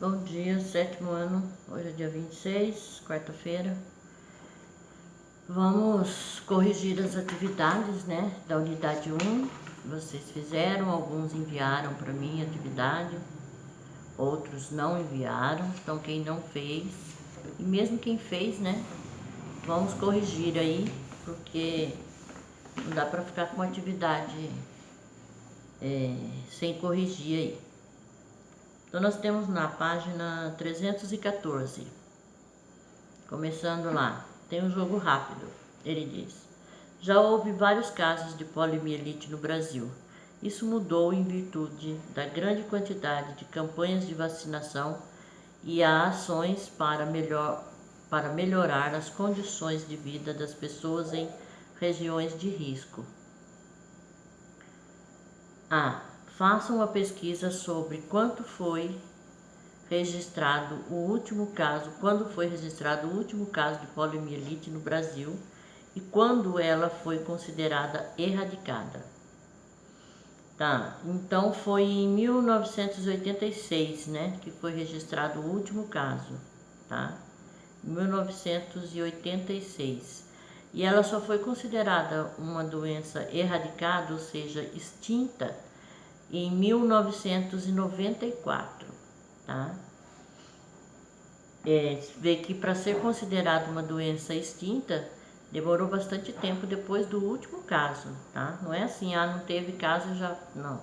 Bom dia, sétimo ano, hoje é dia 26, quarta-feira. Vamos corrigir as atividades, né, da unidade 1. Vocês fizeram, alguns enviaram para mim a atividade, outros não enviaram. Então quem não fez, e mesmo quem fez, né, vamos corrigir aí, porque não dá para ficar com atividade sem corrigir aí. Então nós temos na página 314, começando lá, tem um jogo rápido. Ele diz: já houve vários casos de poliomielite no Brasil. Isso mudou em virtude da grande quantidade de campanhas de vacinação e a ações para melhorar as condições de vida das pessoas em regiões de risco. Faça uma pesquisa sobre quando foi registrado o último caso de poliomielite no Brasil e quando ela foi considerada erradicada. Então foi em 1986, né, que foi registrado o último caso, tá? 1986. E ela só foi considerada uma doença erradicada, ou seja, extinta, em 1994, tá? Vê que para ser considerada uma doença extinta, demorou bastante tempo depois do último caso, tá? Não é assim, não teve caso já, não.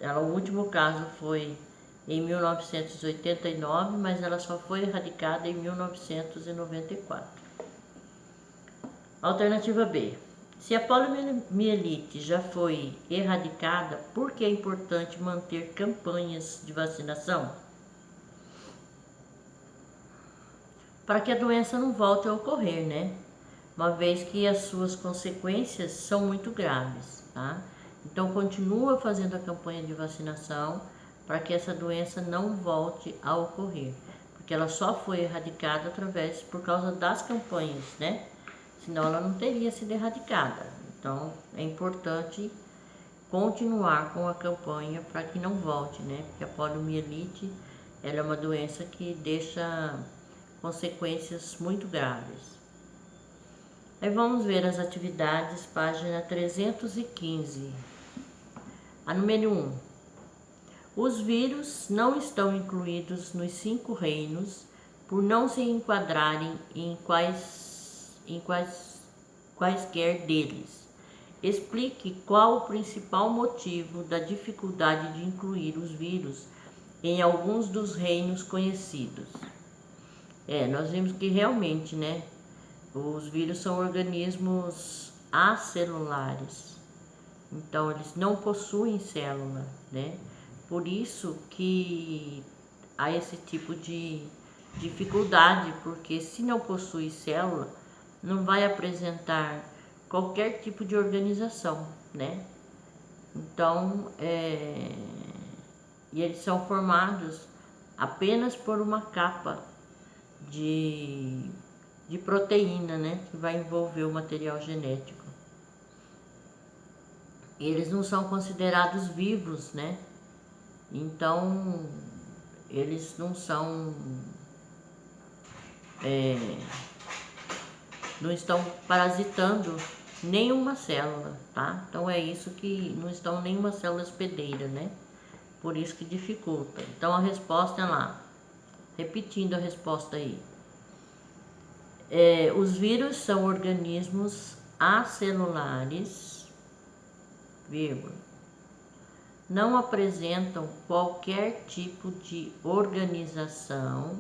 O último caso foi em 1989, mas ela só foi erradicada em 1994. Alternativa B. Se a poliomielite já foi erradicada, por que é importante manter campanhas de vacinação? Para que a doença não volte a ocorrer, né? Uma vez que as suas consequências são muito graves, tá? Então continua fazendo a campanha de vacinação para que essa doença não volte a ocorrer, porque ela só foi erradicada por causa das campanhas, né? Senão ela não teria sido erradicada. Então é importante continuar com a campanha para que não volte, né? Porque a poliomielite, ela é uma doença que deixa consequências muito graves. Aí vamos ver as atividades, página 315. A número 1. Os vírus não estão incluídos nos 5 reinos por não se enquadrarem em quaisquer deles. Explique qual o principal motivo da dificuldade de incluir os vírus em alguns dos reinos conhecidos. Nós vimos que realmente, né, os vírus são organismos acelulares, então eles não possuem célula, né? Por isso que há esse tipo de dificuldade, porque se não possui célula, não vai apresentar qualquer tipo de organização, né? Então, e eles são formados apenas por uma capa de proteína, né, que vai envolver o material genético. Eles não são considerados vivos, né? Então, eles não são, não estão parasitando nenhuma célula, tá? Então é isso que não estão nenhuma célula hospedeira, né? Por isso que dificulta. Então a resposta é lá. Repetindo a resposta aí. Os vírus são organismos acelulares, vírgula, não apresentam qualquer tipo de organização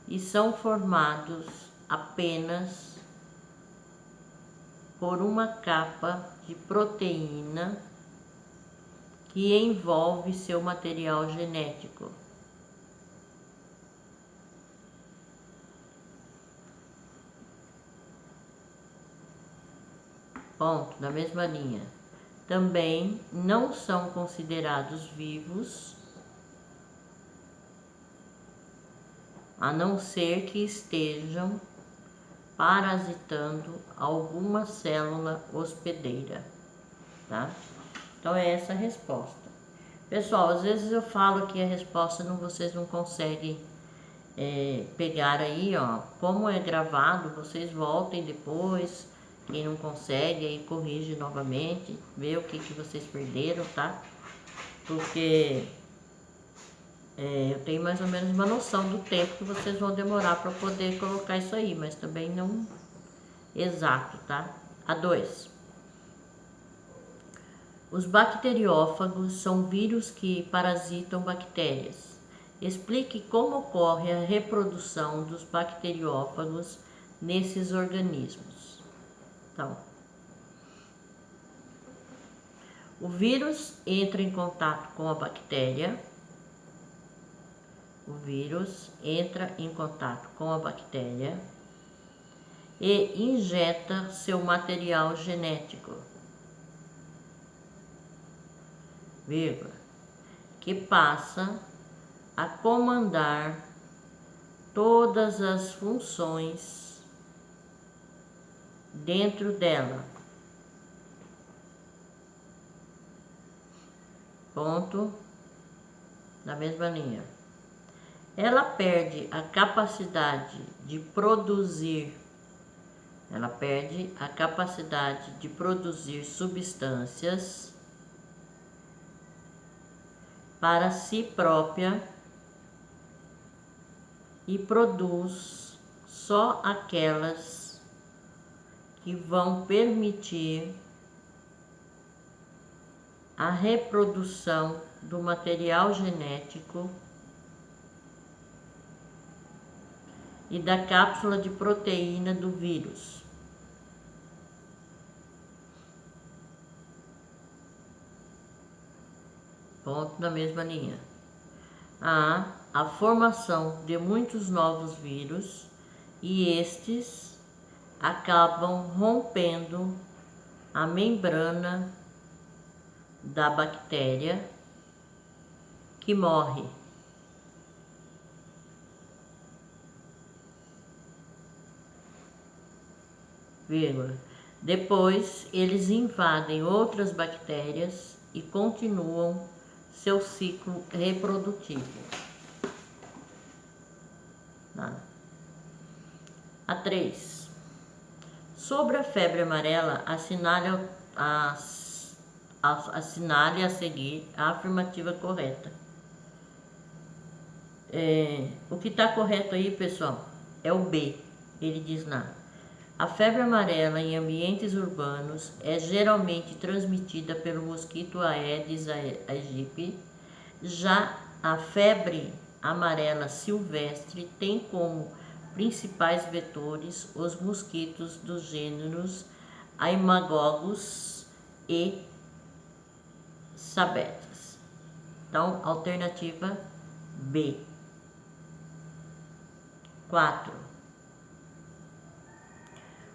e são formados apenas por uma capa de proteína que envolve seu material genético. Ponto, na mesma linha. Também não são considerados vivos, a não ser que estejam parasitando alguma célula hospedeira, tá? Então é essa a resposta. Pessoal, às vezes eu falo que a resposta vocês não conseguem pegar aí, ó. Como é gravado, vocês voltem depois. Quem não consegue, aí corrige novamente, vê o que vocês perderam, tá? Porque eu tenho mais ou menos uma noção do tempo que vocês vão demorar para poder colocar isso aí, mas também não exato, tá? A 2. Os bacteriófagos são vírus que parasitam bactérias. Explique como ocorre a reprodução dos bacteriófagos nesses organismos. Então, o vírus entra em contato com a bactéria. O vírus entra em contato com a bactéria e injeta seu material genético, vírgula, que passa a comandar todas as funções dentro dela. Ponto, na mesma linha. Ela perde a capacidade de produzir, substâncias para si própria e produz só aquelas que vão permitir a reprodução do material genético e da cápsula de proteína do vírus. Ponto na mesma linha. A formação de muitos novos vírus e estes acabam rompendo a membrana da bactéria que morre. Vírgula. Depois eles invadem outras bactérias e continuam seu ciclo reprodutivo. A 3. Sobre a febre amarela, assinale a seguir a afirmativa correta. O que está correto aí, pessoal, é o B. Ele diz lá: a febre amarela em ambientes urbanos é geralmente transmitida pelo mosquito Aedes aegypti. Já a febre amarela silvestre tem como principais vetores os mosquitos dos gêneros Haemococcus e Sabetas. Então, alternativa B. 4.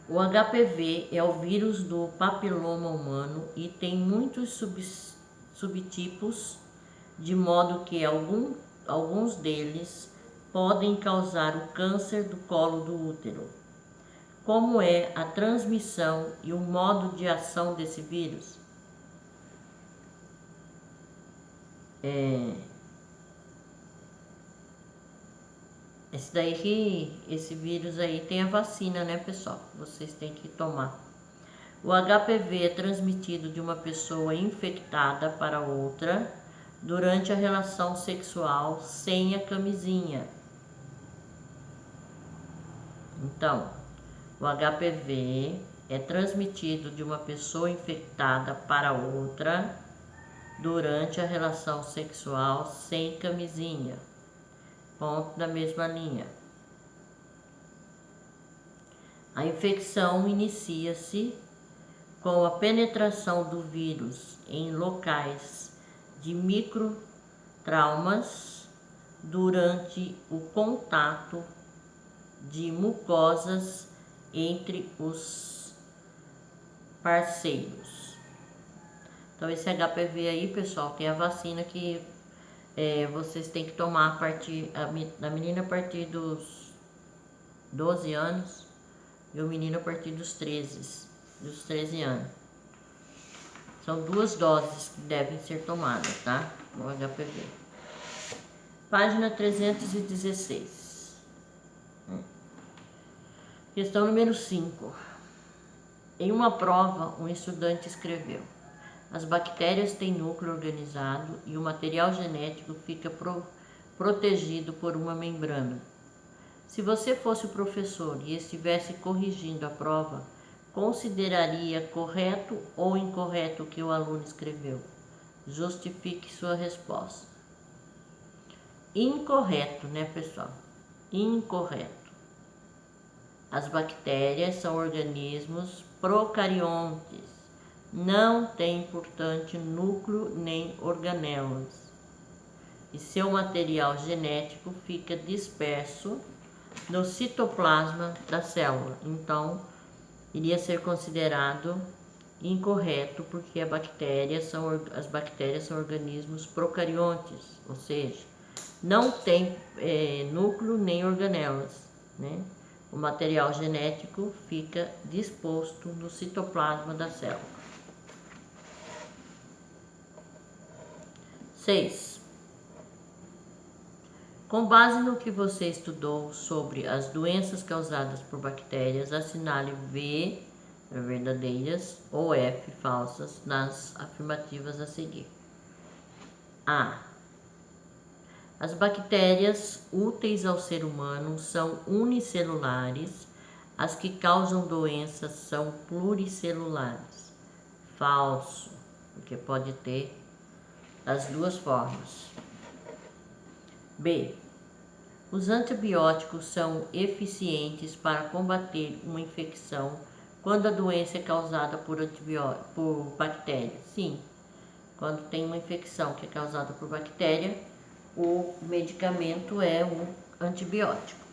O HPV é o vírus do papiloma humano e tem muitos subtipos, de modo que alguns deles podem causar o câncer do colo do útero. Como é a transmissão e o modo de ação desse vírus? Esse vírus aí tem a vacina, né, pessoal? Vocês têm que tomar. O HPV é transmitido de uma pessoa infectada para outra durante a relação sexual sem a camisinha. Então, o HPV é transmitido de uma pessoa infectada para outra durante a relação sexual sem camisinha. Ponto da mesma linha. A infecção inicia-se com a penetração do vírus em locais de microtraumas durante o contato de mucosas entre os parceiros. Então, esse HPV aí, pessoal, tem a vacina que vocês têm que tomar a menina a partir dos 12 anos e o menino a partir dos 13 anos. São 2 doses que devem ser tomadas, tá? no HPV. Página 316. Questão número 5. Em uma prova, um estudante escreveu: as bactérias têm núcleo organizado e o material genético fica protegido por uma membrana. Se você fosse o professor e estivesse corrigindo a prova, consideraria correto ou incorreto o que o aluno escreveu? Justifique sua resposta. Incorreto, né, pessoal? Incorreto. As bactérias são organismos procariontes. Não têm, portanto, núcleo nem organelas. E seu material genético fica disperso no citoplasma da célula. Então, iria ser considerado incorreto, porque as bactérias são organismos procariontes, ou seja, não tem núcleo nem organelas, né? O material genético fica disposto no citoplasma da célula. 6. Com base no que você estudou sobre as doenças causadas por bactérias, assinale V, verdadeiras, ou F, falsas, nas afirmativas a seguir. A. As bactérias úteis ao ser humano são unicelulares, as que causam doenças são pluricelulares. Falso, porque pode ter as duas formas. B. Os antibióticos são eficientes para combater uma infecção quando a doença é causada por bactéria. Sim, quando tem uma infecção que é causada por bactéria, o medicamento é um antibiótico,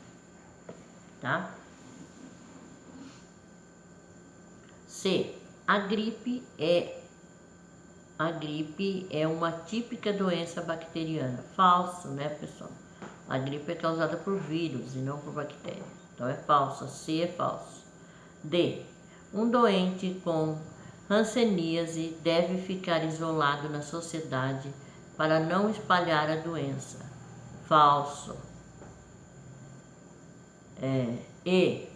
tá? C. A gripe é uma típica doença bacteriana. Falso, né, pessoal? A gripe é causada por vírus e não por bactérias. Então é falso. C é falso. D. Um doente com hanseníase deve ficar isolado na sociedade para não espalhar a doença. Falso. E.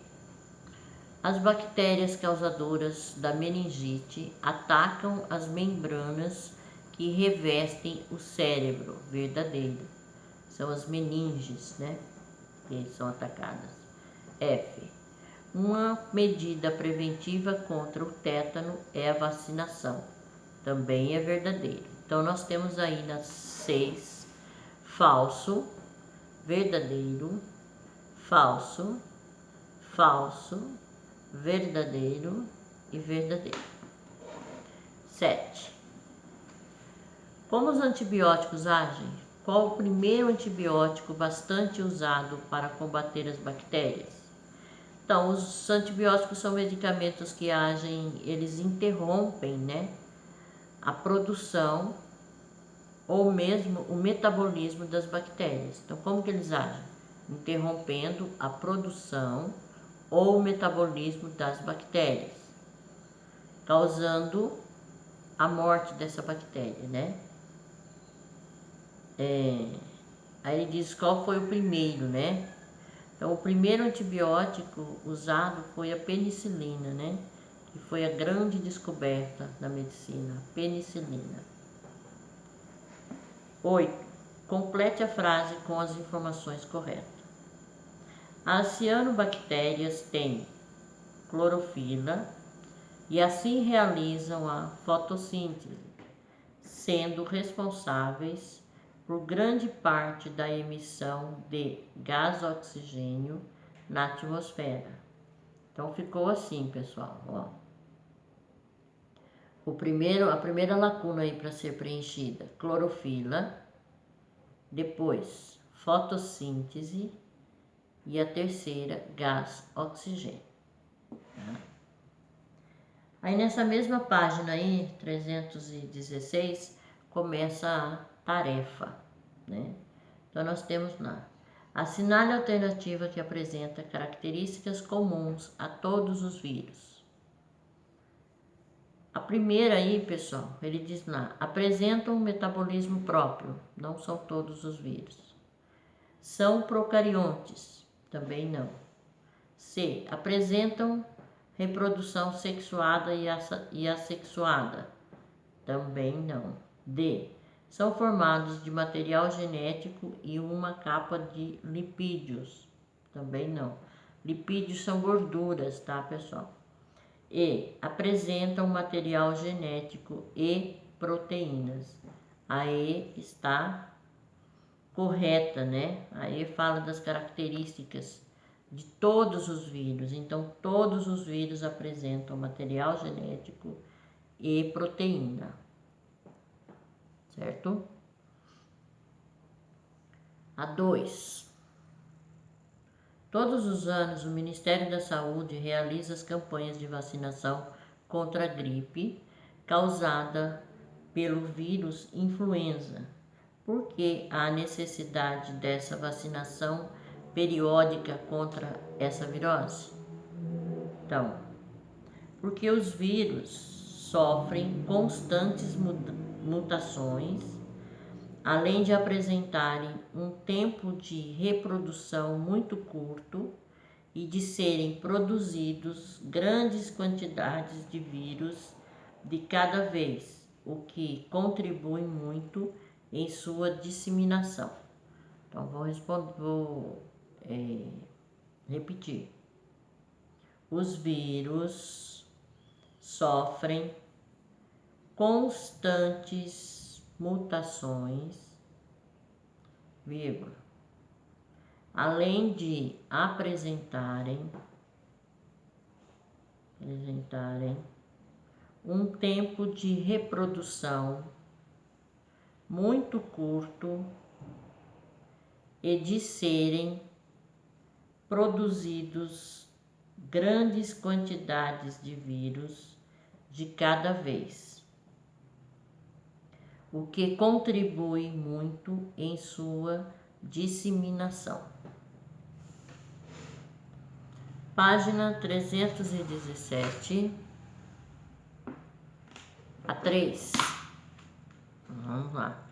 As bactérias causadoras da meningite atacam as membranas que revestem o cérebro. Verdadeiro. São as meninges, né? Que são atacadas. F. Uma medida preventiva contra o tétano é a vacinação. Também é verdadeiro. Então, nós temos aí nas 6, falso, verdadeiro, falso, falso, verdadeiro e verdadeiro. 7. Como os antibióticos agem? Qual o primeiro antibiótico bastante usado para combater as bactérias? Então, os antibióticos são medicamentos que agem, eles interrompem, né, a produção ou mesmo o metabolismo das bactérias. Então, como que eles agem? Interrompendo a produção ou o metabolismo das bactérias, causando a morte dessa bactéria, né? Aí ele diz qual foi o primeiro, né? Então, o primeiro antibiótico usado foi a penicilina, né? Que foi a grande descoberta da medicina, penicilina. 8. Complete a frase com as informações corretas. As cianobactérias têm clorofila e assim realizam a fotossíntese, sendo responsáveis por grande parte da emissão de gás oxigênio na atmosfera. Então ficou assim, pessoal, ó. A primeira lacuna aí para ser preenchida, clorofila, depois fotossíntese e a terceira, gás oxigênio. Tá? Aí nessa mesma página aí, 316, começa a tarefa, né? Então nós temos lá: assinale a alternativa que apresenta características comuns a todos os vírus. A primeira aí, pessoal, ele diz lá, apresentam um metabolismo próprio, não são todos os vírus. São procariontes, também não. C, apresentam reprodução sexuada e assexuada, também não. D, são formados de material genético e uma capa de lipídios, também não. Lipídios são gorduras, tá, pessoal? E apresentam material genético e proteínas. A E está correta, né? A E fala das características de todos os vírus. Então, todos os vírus apresentam material genético e proteína, certo? A 2. Todos os anos, o Ministério da Saúde realiza as campanhas de vacinação contra a gripe causada pelo vírus influenza. Por que há necessidade dessa vacinação periódica contra essa virose? Então, porque os vírus sofrem constantes mutações, além de apresentarem um tempo de reprodução muito curto e de serem produzidos grandes quantidades de vírus de cada vez, o que contribui muito em sua disseminação. Então, vou repetir. Os vírus sofrem constantes mutações, vírgula, além de apresentarem um tempo de reprodução muito curto e de serem produzidos grandes quantidades de vírus de cada vez, o que contribui muito em sua disseminação. Página 317, a 3. Vamos lá.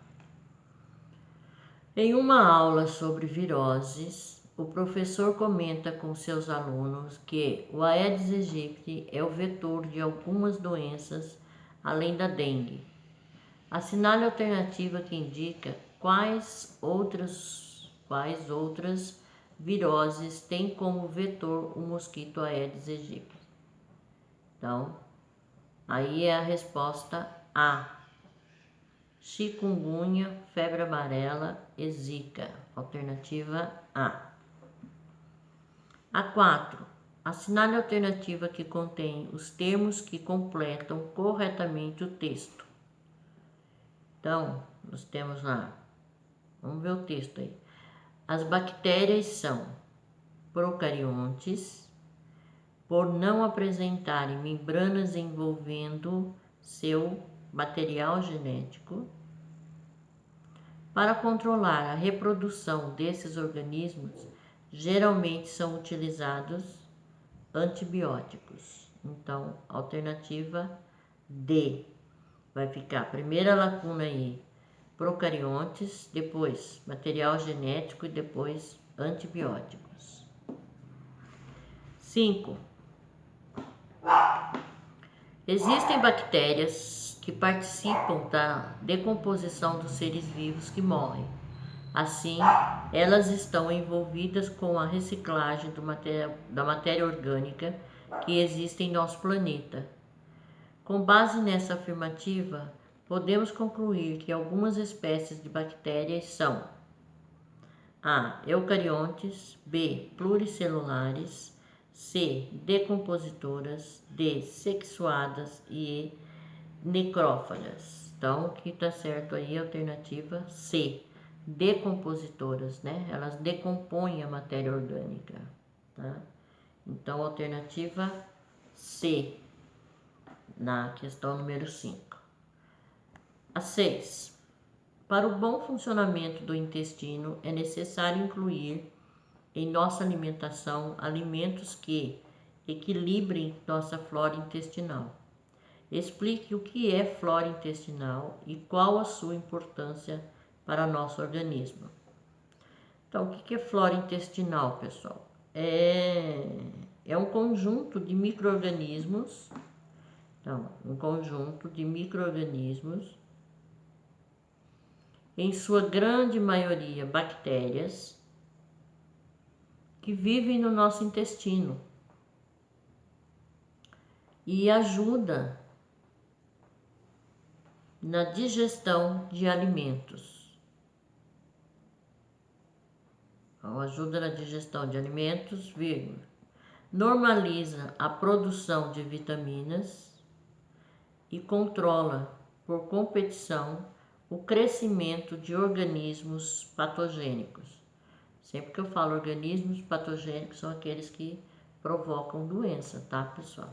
Em uma aula sobre viroses, o professor comenta com seus alunos que o Aedes aegypti é o vetor de algumas doenças além da dengue. Assinale a alternativa que indica quais outras viroses têm como vetor o mosquito Aedes aegypti. Então, aí é a resposta A. Chikungunya, febre amarela e zika. Alternativa A. A 4. Assinale a alternativa que contém os termos que completam corretamente o texto. Então, nós temos lá, vamos ver o texto aí. As bactérias são procariontes, por não apresentarem membranas envolvendo seu material genético. Para controlar a reprodução desses organismos, geralmente são utilizados antibióticos. Então, alternativa D. Vai ficar a primeira lacuna aí, procariontes, depois material genético e depois antibióticos. 5. Existem bactérias que participam da decomposição dos seres vivos que morrem. Assim, elas estão envolvidas com a reciclagem da matéria orgânica que existe em nosso planeta. Com base nessa afirmativa, podemos concluir que algumas espécies de bactérias são A. Eucariontes, B. Pluricelulares, C. Decompositoras, D. Sexuadas e E. Necrófagas. Então, o que está certo aí é a alternativa C. Decompositoras, né? Elas decompõem a matéria orgânica, tá? Então, alternativa C, na questão número 5. A 6. Para o bom funcionamento do intestino, é necessário incluir em nossa alimentação alimentos que equilibrem nossa flora intestinal. explique o que é flora intestinal e qual a sua importância para nosso organismo. Então, o que é flora intestinal, pessoal? É um conjunto de micro-organismos. Então, um conjunto de micro-organismos, em sua grande maioria bactérias, que vivem no nosso intestino e ajuda na digestão de alimentos. Então, ajuda na digestão de alimentos, vírgula, normaliza a produção de vitaminas e controla, por competição, o crescimento de organismos patogênicos. Sempre que eu falo organismos patogênicos, são aqueles que provocam doença, tá, pessoal?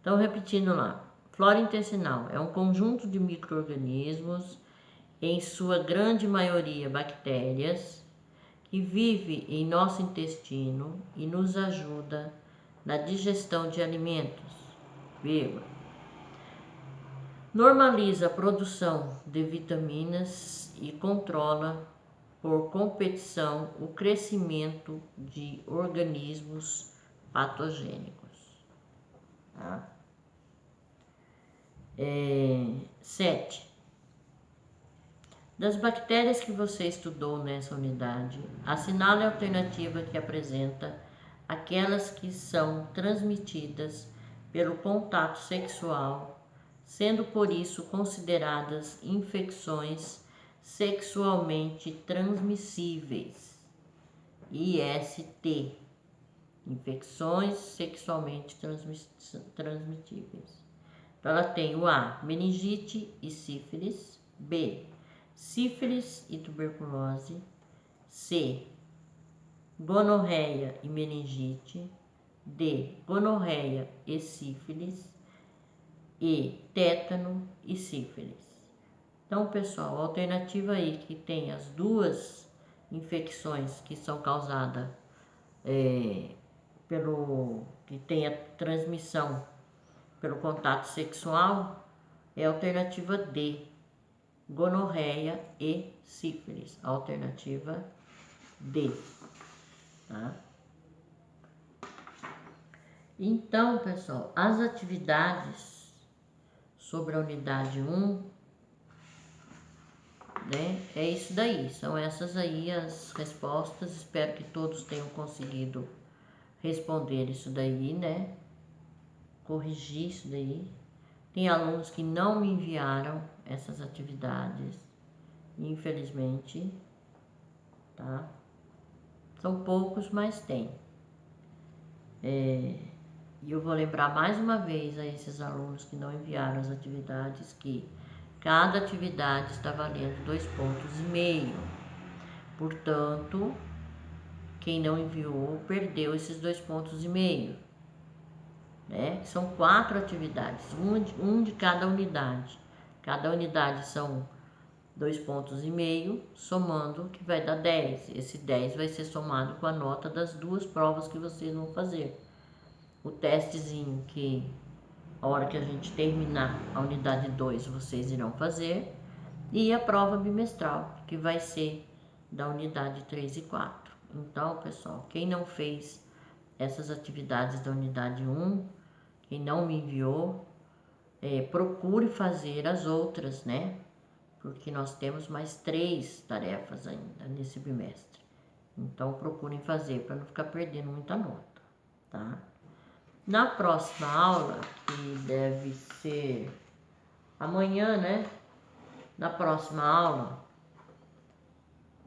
Então, repetindo lá, flora intestinal é um conjunto de micro-organismos, em sua grande maioria bactérias, que vive em nosso intestino e nos ajuda na digestão de alimentos, vírgula. Normaliza a produção de vitaminas e controla, por competição, o crescimento de organismos patogênicos. Tá? 7. Das bactérias que você estudou nessa unidade, assinale a alternativa que apresenta aquelas que são transmitidas pelo contato sexual, sendo por isso consideradas infecções sexualmente transmissíveis, IST, infecções sexualmente transmitíveis. Então, ela tem o A, meningite e sífilis, B, sífilis e tuberculose, C, gonorreia e meningite, D, gonorreia e sífilis, E, tétano e sífilis. Então, pessoal, a alternativa aí que tem as duas infecções que são causadas que tem a transmissão pelo contato sexual é a alternativa D, gonorreia e sífilis. A alternativa D, tá? Então, pessoal, as atividades sobre a unidade 1, né, é isso daí, são essas aí as respostas. Espero que todos tenham conseguido responder isso daí, né, corrigir isso daí. Tem alunos que não me enviaram essas atividades, infelizmente, tá? São poucos, mas tem. E eu vou lembrar mais uma vez a esses alunos que não enviaram as atividades que cada atividade está valendo 2,5 pontos. Portanto, quem não enviou perdeu esses 2,5 pontos, né? São 4 atividades, um de cada unidade. Cada unidade são 2,5 pontos, somando que vai dar 10. Esse 10 vai ser somado com a nota das 2 provas que vocês vão fazer. O testezinho que, a hora que a gente terminar a unidade 2, vocês irão fazer. E a prova bimestral, que vai ser da unidade 3 e 4. Então, pessoal, quem não fez essas atividades da unidade 1, quem não me enviou, procure fazer as outras, né? Porque nós temos mais 3 tarefas ainda nesse bimestre. Então, procurem fazer para não ficar perdendo muita nota, tá? Na próxima aula, que deve ser amanhã, né? Na próxima aula,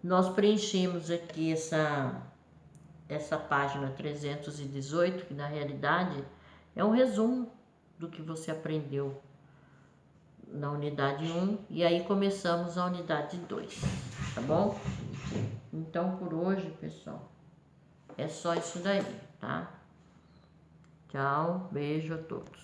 nós preenchemos aqui essa página 318, que na realidade é um resumo do que você aprendeu na unidade 1, e aí começamos a unidade 2, tá bom? Então, por hoje, pessoal, é só isso daí, tá? Tchau, beijo a todos.